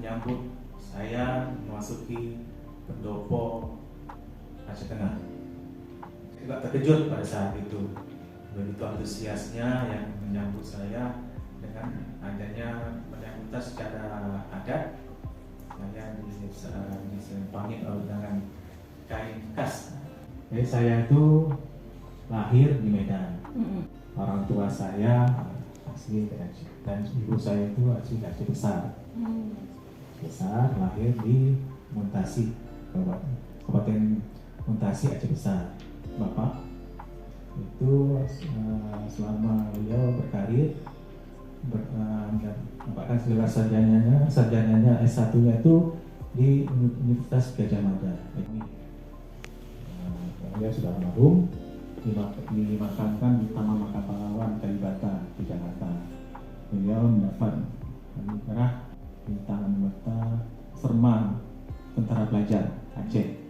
menyambut saya memasuki pendopo Aceh Tengah. Saya juga terkejut pada saat itu, begitu antusiasnya yang menyambut saya dengan adanya penyambutan secara adat. Saya disempangi dengan kain khas. Jadi saya itu lahir di Medan. Orang tua saya asli Aceh dan ibu saya itu asli Aceh besar. Besar lahir di Muntasi, Kabupaten Muntasi, Aceh Besar. Bapak itu selama beliau berkarir mendapatkan gelar sarjananya S1-nya itu di Universitas Gadjah Mada. Beliau sudah almarhum, dimakamkan di Taman Makam Pahlawan Kalibata di Jakarta. Beliau mendapat anugerah bintang anggota Serma Tentara Pelajar Aceh.